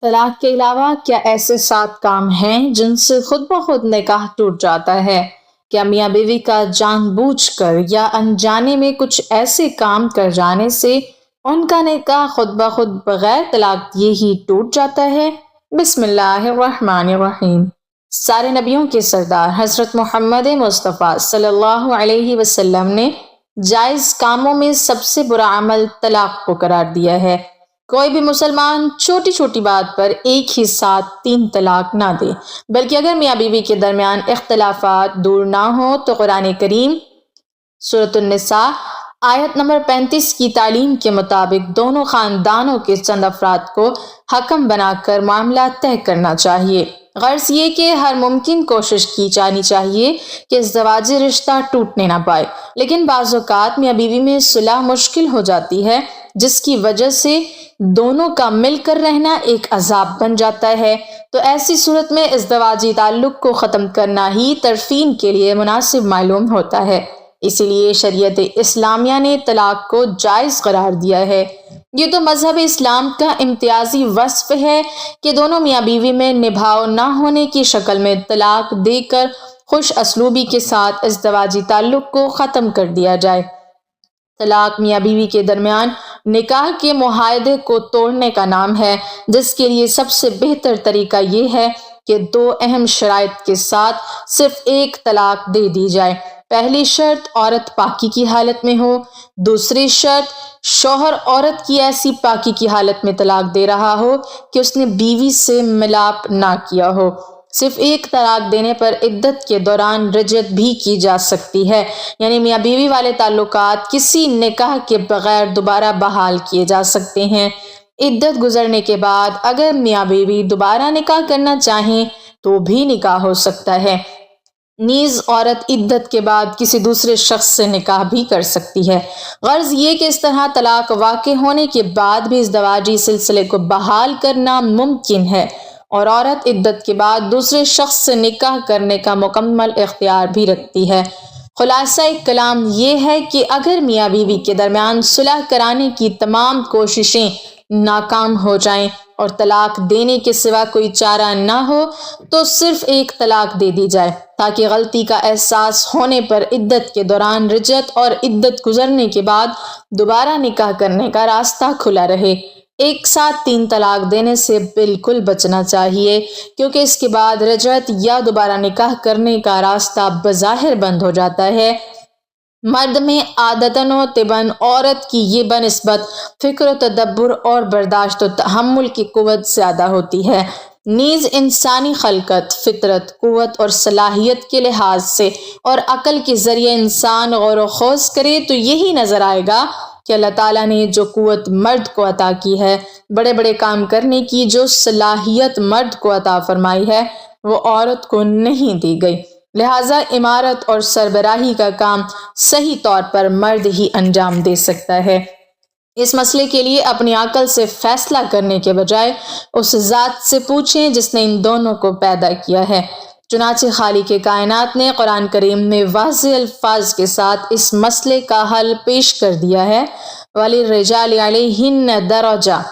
طلاق کے علاوہ کیا ایسے 7 کام ہیں جن سے خود بخود نکاح ٹوٹ جاتا ہے؟ کیا میاں بیوی کا جان بوجھ کر یا انجانے میں کچھ ایسے کام کر جانے سے ان کا نکاح خود بخود بغیر طلاق دیے ہی ٹوٹ جاتا ہے؟ بسم اللہ الرحمن الرحیم۔ سارے نبیوں کے سردار حضرت محمد مصطفیٰ صلی اللہ علیہ وسلم نے جائز کاموں میں سب سے برا عمل طلاق کو قرار دیا ہے۔ کوئی بھی مسلمان چھوٹی چھوٹی بات پر ایک ہی ساتھ 3 طلاق نہ دے، بلکہ اگر میاں بیوی کے درمیان اختلافات دور نہ ہوں تو قرآن کریم سورۃ النساء آیت نمبر 35 کی تعلیم کے مطابق دونوں خاندانوں کے چند افراد کو حکم بنا کر معاملہ طے کرنا چاہیے۔ غرض یہ کہ ہر ممکن کوشش کی جانی چاہیے کہ ازدواجی رشتہ ٹوٹنے نہ پائے، لیکن بعض اوقات میاں بیوی میں صلح مشکل ہو جاتی ہے، جس کی وجہ سے دونوں کا مل کر رہنا ایک عذاب بن جاتا ہے۔ تو ایسی صورت میں ازدواجی تعلق کو ختم کرنا ہی طرفین کے لیے مناسب معلوم ہوتا ہے۔ اسی لیے شریعت اسلامیہ نے طلاق کو جائز قرار دیا ہے۔ یہ تو مذہب اسلام کا امتیازی وصف ہے کہ دونوں میاں بیوی میں نبھاؤ نہ ہونے کی شکل میں طلاق دے کر خوش اسلوبی کے ساتھ ازدواجی تعلق کو ختم کر دیا جائے۔ طلاق میاں بیوی کے درمیان نکاح کے معاہدے کو توڑنے کا نام ہے، جس کے لیے سب سے بہتر طریقہ یہ ہے کہ 2 اہم شرائط کے ساتھ صرف ایک طلاق دے دی جائے۔ پہلی شرط عورت پاکی کی حالت میں ہو، دوسری شرط شوہر عورت کی ایسی پاکی کی حالت میں طلاق دے رہا ہو کہ اس نے بیوی سے ملاپ نہ کیا ہو۔ صرف ایک طلاق دینے پر عدت کے دوران رجعت بھی کی جا سکتی ہے، یعنی میاں بیوی والے تعلقات کسی نکاح کے بغیر دوبارہ بحال کیے جا سکتے ہیں۔ عدت گزرنے کے بعد اگر میاں بیوی دوبارہ نکاح کرنا چاہیں تو بھی نکاح ہو سکتا ہے۔ نیز عورت عدت کے بعد کسی دوسرے شخص سے نکاح بھی کر سکتی ہے۔ غرض یہ کہ اس طرح طلاق واقع ہونے کے بعد بھی ازدواجی سلسلے کو بحال کرنا ممکن ہے، اور عورت عدت کے بعد دوسرے شخص سے نکاح کرنے کا مکمل اختیار بھی رکھتی ہے۔ خلاصہ کلام یہ ہے کہ اگر میاں بیوی کے درمیان صلح کرانے کی تمام کوششیں ناکام ہو جائیں اور طلاق دینے کے سوا کوئی چارہ نہ ہو تو صرف ایک طلاق دے دی جائے، تاکہ غلطی کا احساس ہونے پر عدت کے دوران رجعت اور عدت گزرنے کے بعد دوبارہ نکاح کرنے کا راستہ کھلا رہے۔ ایک ساتھ 3 طلاق دینے سے بالکل بچنا چاہیے، کیونکہ اس کے بعد رجعت یا دوبارہ نکاح کرنے کا راستہ بظاہر بند ہو جاتا ہے۔ مرد میں عادتاً و طبعاً عورت کی یہ بنسبت فکر و تدبر اور برداشت و تحمل کی قوت زیادہ ہوتی ہے۔ نیز انسانی خلقت، فطرت، قوت اور صلاحیت کے لحاظ سے اور عقل کے ذریعے انسان غور و خوض کرے تو یہی نظر آئے گا کہ اللہ تعالیٰ نے جو قوت مرد کو عطا کی ہے، بڑے بڑے کام کرنے کی جو صلاحیت مرد کو عطا فرمائی ہے، وہ عورت کو نہیں دی گئی۔ لہٰذا امارت اور سربراہی کا کام صحیح طور پر مرد ہی انجام دے سکتا ہے۔ اس مسئلے کے لیے اپنی عقل سے فیصلہ کرنے کے بجائے اس ذات سے پوچھیں جس نے ان دونوں کو پیدا کیا ہے۔ چنانچہ خالق کائنات نے قرآن کریم میں واضح الفاظ کے ساتھ اس مسئلے کا حل پیش کر دیا ہے۔ وَلِلرِّجَالِ عَلَيْهِنَّ دَرَجَةٌ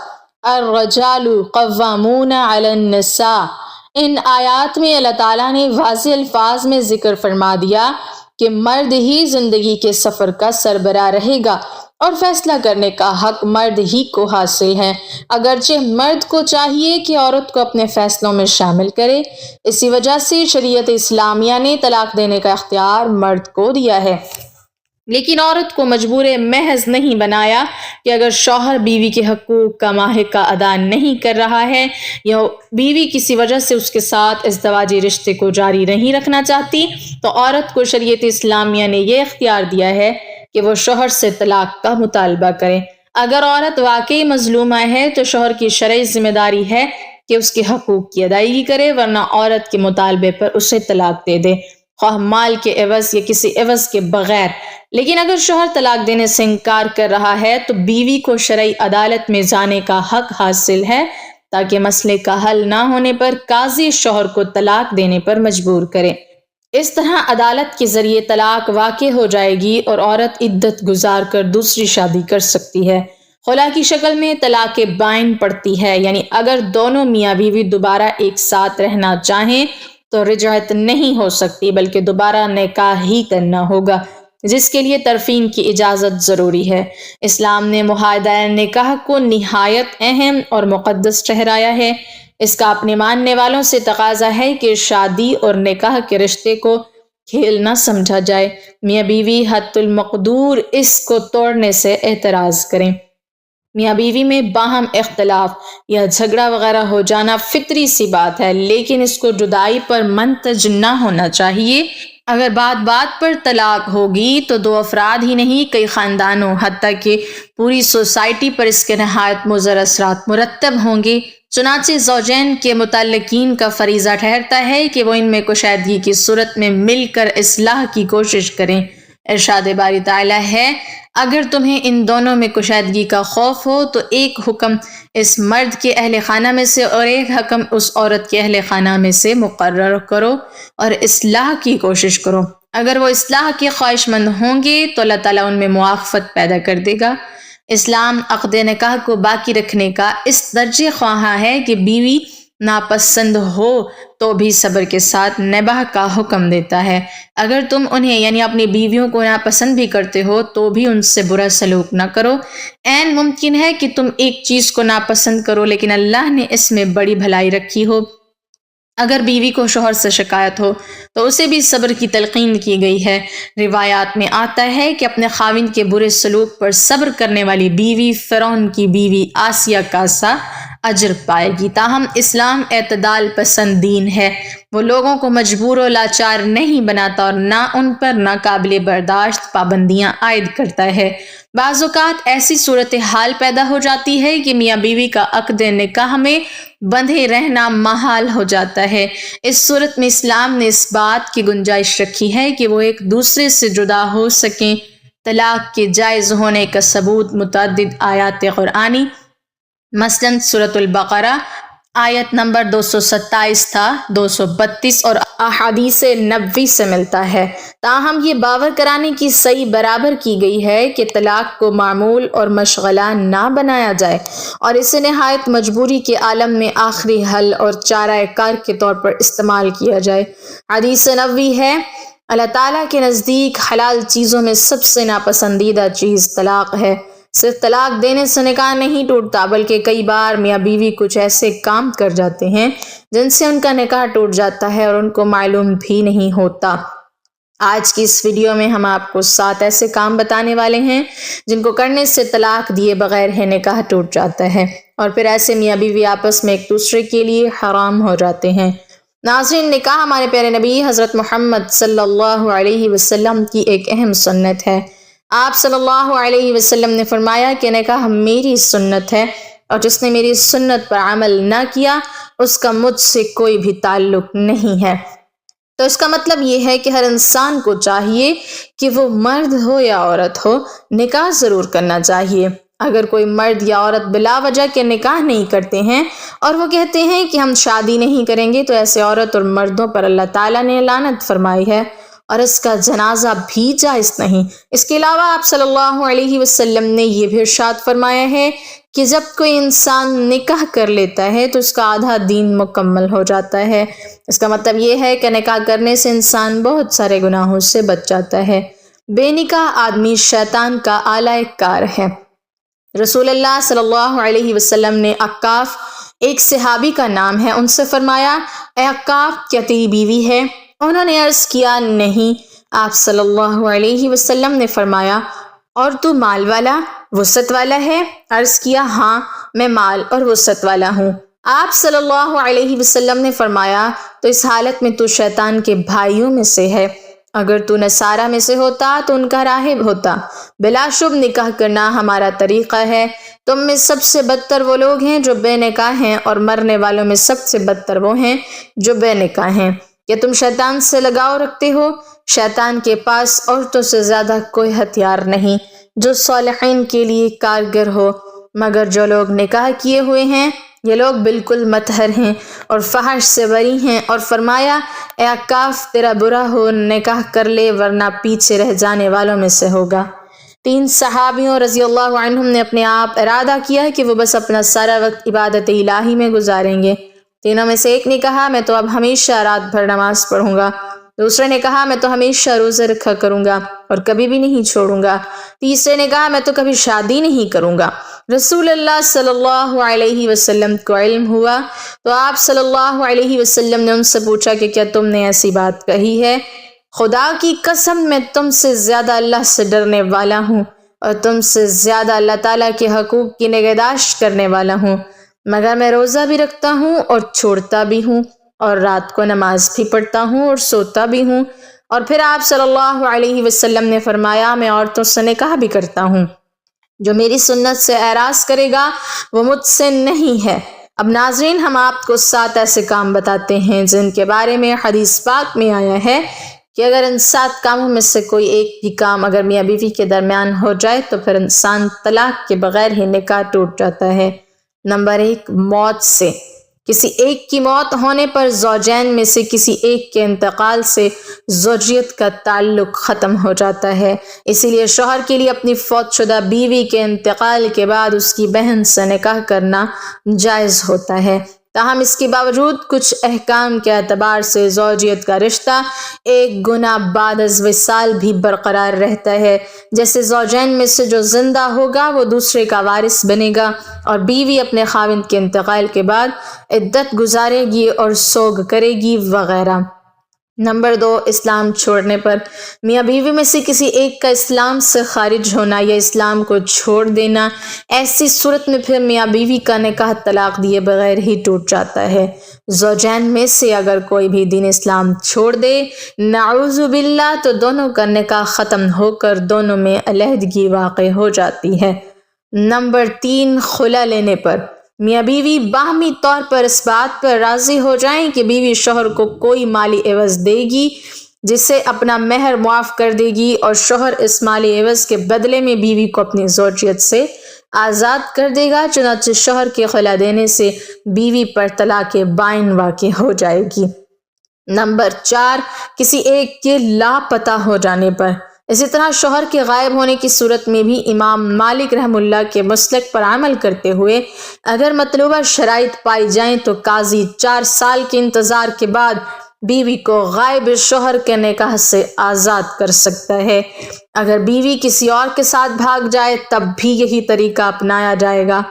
الرِّجَالُ قَوَّامُونَ عَلَى النِّسَاءِ۔ ان آیات میں اللہ تعالیٰ نے واضح الفاظ میں ذکر فرما دیا کہ مرد ہی زندگی کے سفر کا سربراہ رہے گا اور فیصلہ کرنے کا حق مرد ہی کو حاصل ہے، اگرچہ مرد کو چاہیے کہ عورت کو اپنے فیصلوں میں شامل کرے۔ اسی وجہ سے شریعت اسلامیہ نے طلاق دینے کا اختیار مرد کو دیا ہے، لیکن عورت کو مجبور محض نہیں بنایا کہ اگر شوہر بیوی کے حقوق کا ماہقہ ادا نہیں کر رہا ہے یا بیوی کسی وجہ سے اس کے ساتھ ازدواجی رشتے کو جاری نہیں رکھنا چاہتی تو عورت کو شریعت اسلامیہ نے یہ اختیار دیا ہے کہ وہ شوہر سے طلاق کا مطالبہ کرے۔ اگر عورت واقعی مظلومہ ہے تو شوہر کی شرعی ذمہ داری ہے کہ اس کے حقوق کی ادائیگی کرے، ورنہ عورت کے مطالبے پر اسے طلاق دے دے، خواہ مال کے عوض یا کسی عوض کے بغیر۔ لیکن اگر شوہر طلاق دینے سے انکار کر رہا ہے تو بیوی کو شرعی عدالت میں جانے کا حق حاصل ہے، تاکہ مسئلے کا حل نہ ہونے پر قاضی شوہر کو طلاق دینے پر مجبور کرے۔ اس طرح عدالت کے ذریعے طلاق واقع ہو جائے گی اور عورت عدت گزار کر دوسری شادی کر سکتی ہے۔ خلا کی شکل میں طلاق بائن پڑتی ہے، یعنی اگر دونوں میاں بیوی دوبارہ ایک ساتھ رہنا چاہیں تو رجعت نہیں ہو سکتی بلکہ دوبارہ نکاح ہی کرنا ہوگا، جس کے لیے طرفین کی اجازت ضروری ہے۔ اسلام نے معاہدہ نکاح کو نہایت اہم اور مقدس ٹھہرایا ہے۔ اس کا اپنے ماننے والوں سے تقاضا ہے کہ شادی اور نکاح کے رشتے کو کھیل نہ سمجھا جائے۔ میاں بیوی حد المقدور اس کو توڑنے سے اعتراض کریں۔ میاں بیوی میں باہم اختلاف یا جھگڑا وغیرہ ہو جانا فطری سی بات ہے، لیکن اس کو جدائی پر منتج نہ ہونا چاہیے۔ اگر بات بات پر طلاق ہوگی تو دو افراد ہی نہیں، کئی خاندانوں حتیٰ کہ پوری سوسائٹی پر اس کے نہایت مضر اثرات مرتب ہوں گے۔ چنانچہ زوجین کے متعلقین کا فریضہ ٹھہرتا ہے کہ وہ ان میں کشادگی کی صورت میں مل کر اصلاح کی کوشش کریں۔ ارشاد باری تعالیٰ ہے، اگر تمہیں ان دونوں میں کشادگی کا خوف ہو تو ایک حکم اس مرد کے اہل خانہ میں سے اور ایک حکم اس عورت کے اہل خانہ میں سے مقرر کرو اور اصلاح کی کوشش کرو۔ اگر وہ اصلاح کے خواہش مند ہوں گے تو اللہ تعالیٰ ان میں معافت پیدا کر دے گا۔ اسلام عقد نکاح کو باقی رکھنے کا اس درجے خواہاں ہے کہ بیوی ناپسند ہو تو بھی صبر کے ساتھ نباہ کا حکم دیتا ہے۔ اگر تم انہیں یعنی اپنی بیویوں کو ناپسند بھی کرتے ہو تو بھی ان سے برا سلوک نہ کرو۔ عین ممکن ہے کہ تم ایک چیز کو ناپسند کرو لیکن اللہ نے اس میں بڑی بھلائی رکھی ہو۔ اگر بیوی کو شوہر سے شکایت ہو تو اسے بھی صبر کی تلقین کی گئی ہے۔ روایات میں آتا ہے کہ اپنے خاوند کے برے سلوک پر صبر کرنے والی بیوی فرعون کی بیوی آسیہ کا سا اجر پائے گی۔ تاہم اسلام اعتدال پسند دین ہے، وہ لوگوں کو مجبور و لاچار نہیں بناتا اور نہ ان پر ناقابل برداشت پابندیاں عائد کرتا ہے۔ بعض اوقات ایسی صورتحال پیدا ہو جاتی ہے کہ میاں بیوی کا عقد نکاح میں بندھے رہنا محال ہو جاتا ہے۔ اس صورت میں اسلام نے اس بات کی گنجائش رکھی ہے کہ وہ ایک دوسرے سے جدا ہو سکیں۔ طلاق کے جائز ہونے کا ثبوت متعدد آیات قرآنی مثلاً سورۃ البقرہ آیت نمبر 227 تا 232 اور احادیث نبوی سے ملتا ہے۔ تاہم یہ باور کرانے کی صحیح برابر کی گئی ہے کہ طلاق کو معمول اور مشغلہ نہ بنایا جائے اور اسے نہایت مجبوری کے عالم میں آخری حل اور چارہ کار کے طور پر استعمال کیا جائے۔ حدیث نبوی ہے، اللہ تعالیٰ کے نزدیک حلال چیزوں میں سب سے ناپسندیدہ چیز طلاق ہے۔ صرف طلاق دینے سے نکاح نہیں ٹوٹتا بلکہ کئی بار میاں بیوی کچھ ایسے کام کر جاتے ہیں جن سے ان کا نکاح ٹوٹ جاتا ہے اور ان کو معلوم بھی نہیں ہوتا۔ آج کی اس ویڈیو میں ہم آپ کو 7 ایسے کام بتانے والے ہیں جن کو کرنے سے طلاق دیے بغیر ہی نکاح ٹوٹ جاتا ہے اور پھر ایسے میاں بیوی آپس میں ایک دوسرے کے لیے حرام ہو جاتے ہیں۔ ناظرین، نکاح ہمارے پیارے نبی حضرت محمد صلی اللہ علیہ وسلم کی ایک اہم سنت ہے۔ آپ صلی اللہ علیہ وسلم نے فرمایا کہ نکاح میری سنت ہے اور جس نے میری سنت پر عمل نہ کیا اس کا مجھ سے کوئی بھی تعلق نہیں ہے۔ تو اس کا مطلب یہ ہے کہ ہر انسان کو چاہیے کہ وہ مرد ہو یا عورت ہو، نکاح ضرور کرنا چاہیے۔ اگر کوئی مرد یا عورت بلا وجہ کے نکاح نہیں کرتے ہیں اور وہ کہتے ہیں کہ ہم شادی نہیں کریں گے تو ایسے عورت اور مردوں پر اللہ تعالیٰ نے لعنت فرمائی ہے اور اس کا جنازہ بھی جائز نہیں۔ اس کے علاوہ آپ صلی اللہ علیہ وسلم نے یہ بھی ارشاد فرمایا ہے کہ جب کوئی انسان نکاح کر لیتا ہے تو اس کا آدھا دین مکمل ہو جاتا ہے۔ اس کا مطلب یہ ہے کہ نکاح کرنے سے انسان بہت سارے گناہوں سے بچ جاتا ہے۔ بے نکاح آدمی شیطان کا اعلیٰ کار ہے۔ رسول اللہ صلی اللہ علیہ وسلم نے عکاف، ایک صحابی کا نام ہے، ان سے فرمایا، اے عکاف، کیا تیری بیوی ہے؟ انہوں نے عرض کیا، نہیں۔ آپ صلی اللہ علیہ وسلم نے فرمایا، اور تو مال والا، وسعت والا ہے؟ عرض کیا، ہاں، میں مال اور وسعت والا ہوں۔ آپ صلی اللہ علیہ وسلم نے فرمایا، تو اس حالت میں تو شیطان کے بھائیوں میں سے ہے۔ اگر تو نصارہ میں سے ہوتا تو ان کا راہب ہوتا۔ بلا شبہ نکاح کرنا ہمارا طریقہ ہے۔ تم میں سب سے بدتر وہ لوگ ہیں جو بے نکاح ہیں اور مرنے والوں میں سب سے بدتر وہ ہیں جو بے نکاح ہیں۔ کیا تم شیطان سے لگاؤ رکھتے ہو؟ شیطان کے پاس عورتوں سے زیادہ کوئی ہتھیار نہیں جو صالحین کے لیے کارگر ہو، مگر جو لوگ نکاح کیے ہوئے ہیں یہ لوگ بالکل مطہر ہیں اور فحش سے بری ہیں۔ اور فرمایا، اے عکاف، تیرا برا ہو، نکاح کر لے ورنہ پیچھے رہ جانے والوں میں سے ہوگا۔ 3 صحابیوں رضی اللہ عنہم نے اپنے آپ ارادہ کیا ہے کہ وہ بس اپنا سارا وقت عبادت الہی میں گزاریں گے۔ تینوں میں سے ایک نے کہا میں تو اب ہمیشہ رات بھر نماز پڑھوں گا۔ دوسرے نے کہا میں تو ہمیشہ روزے رکھا کروں گا اور کبھی بھی نہیں چھوڑوں گا۔ تیسرے نے کہا میں تو کبھی شادی نہیں کروں گا۔ رسول اللہ صلی اللہ علیہ وسلم کو علم ہوا تو آپ صلی اللہ علیہ وسلم نے ان سے پوچھا کہ کیا تم نے ایسی بات کہی ہے؟ خدا کی قسم میں تم سے زیادہ اللہ سے ڈرنے والا ہوں اور تم سے زیادہ اللہ تعالیٰ کے حقوق کی نگہداشت کرنے والا ہوں، مگر میں روزہ بھی رکھتا ہوں اور چھوڑتا بھی ہوں اور رات کو نماز بھی پڑھتا ہوں اور سوتا بھی ہوں۔ اور پھر آپ صلی اللہ علیہ وسلم نے فرمایا میں عورتوں سے نکاح بھی کرتا ہوں، جو میری سنت سے اعراض کرے گا وہ مجھ سے نہیں ہے۔ اب ناظرین، ہم آپ کو 7 ایسے کام بتاتے ہیں جن کے بارے میں حدیث پاک میں آیا ہے کہ اگر ان 7 کاموں میں سے کوئی ایک بھی کام اگر میاں بیوی کے درمیان ہو جائے تو پھر انسان طلاق کے بغیر ہی نکاح ٹوٹ جاتا ہے۔ نمبر 1، موت سے۔ کسی ایک کی موت ہونے پر زوجین میں سے کسی ایک کے انتقال سے زوجیت کا تعلق ختم ہو جاتا ہے، اسی لیے شوہر کے لیے اپنی فوت شدہ بیوی کے انتقال کے بعد اس کی بہن سے نکاح کرنا جائز ہوتا ہے۔ تاہم اس کے باوجود کچھ احکام کے اعتبار سے زوجیت کا رشتہ ایک گنا بعد از وصال بھی برقرار رہتا ہے، جیسے زوجین میں سے جو زندہ ہوگا وہ دوسرے کا وارث بنے گا اور بیوی اپنے خاوند کے انتقال کے بعد عدت گزارے گی اور سوگ کرے گی وغیرہ۔ نمبر 2، اسلام چھوڑنے پر۔ میاں بیوی میں سے کسی ایک کا اسلام سے خارج ہونا یا اسلام کو چھوڑ دینا، ایسی صورت میں پھر میاں بیوی کا نکاح طلاق دیے بغیر ہی ٹوٹ جاتا ہے۔ زوجین میں سے اگر کوئی بھی دین اسلام چھوڑ دے نعوذ باللہ تو دونوں کا نکاح ختم ہو کر دونوں میں علیحدگی واقع ہو جاتی ہے۔ نمبر 3، خلا لینے پر۔ میاں بیوی باہمی طور پر اس بات پر راضی ہو جائیں کہ بیوی شوہر کو کوئی مالی عوض دے گی جسے اپنا مہر معاف کر دے گی اور شوہر اس مالی عوض کے بدلے میں بیوی کو اپنی زوجیت سے آزاد کر دے گا، چنانچہ شوہر کے خلا دینے سے بیوی پر طلاق بائن واقع ہو جائے گی۔ نمبر 4، کسی ایک کے لاپتہ ہو جانے پر۔ اسی طرح شوہر کے غائب ہونے کی صورت میں بھی امام مالک رحمہ اللہ کے مسلک پر عمل کرتے ہوئے اگر مطلوبہ شرائط پائی جائیں تو قاضی 4 سال کے انتظار کے بعد بیوی کو غائب شوہر کے نکاح سے آزاد کر سکتا ہے۔ اگر بیوی کسی اور کے ساتھ بھاگ جائے تب بھی یہی طریقہ اپنایا جائے گا۔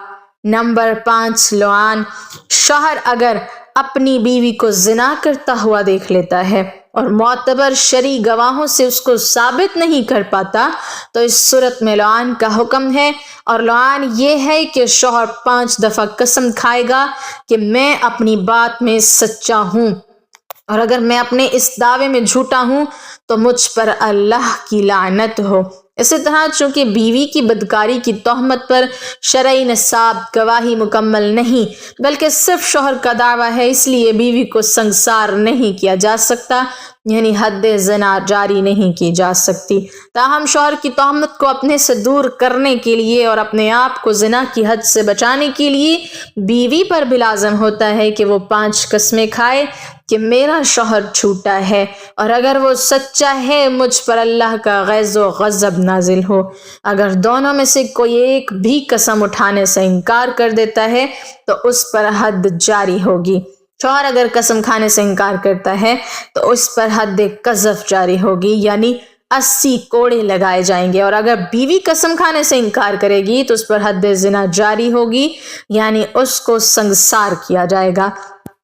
نمبر 5، لعان۔ شوہر اگر اپنی بیوی کو زنا کرتا ہوا دیکھ لیتا ہے اور معتبر شرعی گواہوں سے اس کو ثابت نہیں کر پاتا تو اس صورت میں لعان کا حکم ہے، اور لعان یہ ہے کہ شوہر 5 دفعہ قسم کھائے گا کہ میں اپنی بات میں سچا ہوں اور اگر میں اپنے اس دعوے میں جھوٹا ہوں تو مجھ پر اللہ کی لعنت ہو۔ اسی طرح چونکہ بیوی کی بدکاری کی تہمت پر شرعی نصاب گواہی مکمل نہیں بلکہ صرف شوہر کا دعویٰ ہے، اس لیے بیوی کو سنگسار نہیں کیا جا سکتا، یعنی حد زنا جاری نہیں کی جا سکتی۔ تاہم شوہر کی تہمت کو اپنے سے دور کرنے کے لیے اور اپنے آپ کو زنا کی حد سے بچانے کے لیے بیوی پر بھی لازم ہوتا ہے کہ وہ 5 قسمیں کھائے کہ میرا شوہر جھوٹا ہے، اور اگر وہ سچا ہے مجھ پر اللہ کا غیظ و غضب نازل ہو۔ اگر دونوں میں سے کوئی ایک بھی قسم اٹھانے سے انکار کر دیتا ہے تو اس پر حد جاری ہوگی۔ شوہر اگر قسم کھانے سے انکار کرتا ہے تو اس پر حد قذف جاری ہوگی، یعنی 80 کوڑے لگائے جائیں گے، اور اگر بیوی قسم کھانے سے انکار کرے گی تو اس پر حد زنا جاری ہوگی، یعنی اس کو سنگسار کیا جائے گا۔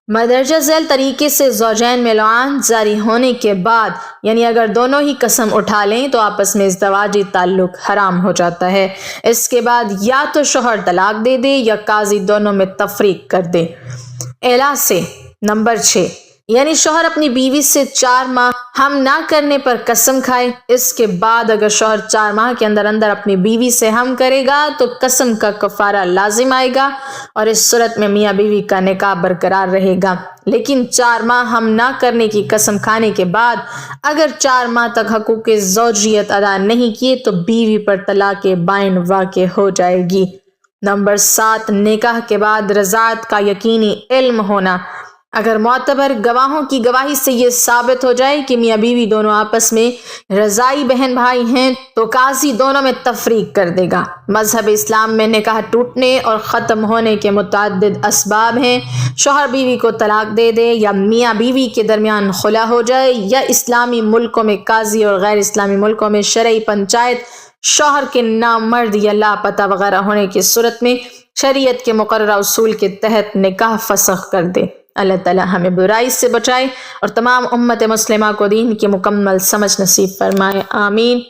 مدرجہ ذیل طریقے سے زوجین میں لعان جاری ہونے کے بعد، یعنی اگر دونوں ہی قسم اٹھا لیں تو آپس میں ازدواجی تعلق حرام ہو جاتا ہے۔ اس کے بعد یا تو شوہر طلاق دے دے یا قاضی دونوں میں تفریق کر دے۔ الا سے۔ نمبر 6، یعنی شوہر اپنی بیوی سے 4 ماہ ہم نہ کرنے پر قسم کھائے، اس کے بعد اگر شوہر 4 ماہ کے اندر اندر اپنی بیوی سے ہم کرے گا تو قسم کا کفارہ لازم آئے گا، اور اس صورت میں میاں بیوی کا نکاح برقرار رہے گا۔ لیکن 4 ماہ ہم نہ کرنے کی قسم کھانے کے بعد اگر 4 ماہ تک حقوق زوجیت ادا نہیں کیے تو بیوی پر طلاق بائن واقع ہو جائے گی۔ نمبر 7، نکاح کے بعد رضاعت کا یقینی علم ہونا۔ اگر معتبر گواہوں کی گواہی سے یہ ثابت ہو جائے کہ میاں بیوی دونوں آپس میں رضائی بہن بھائی ہیں تو قاضی دونوں میں تفریق کر دے گا۔ مذہب اسلام میں نکاح ٹوٹنے اور ختم ہونے کے متعدد اسباب ہیں۔ شوہر بیوی کو طلاق دے دے، یا میاں بیوی کے درمیان خلا ہو جائے، یا اسلامی ملکوں میں قاضی اور غیر اسلامی ملکوں میں شرعی پنچایت شوہر کے نامرد یا لاپتہ وغیرہ ہونے کی صورت میں شریعت کے مقررہ اصول کے تحت نکاح فسخ کر دے۔ اللہ تعالی ہمیں برائی سے بچائے اور تمام امت مسلمہ کو دین کی مکمل سمجھ نصیب فرمائے، آمین۔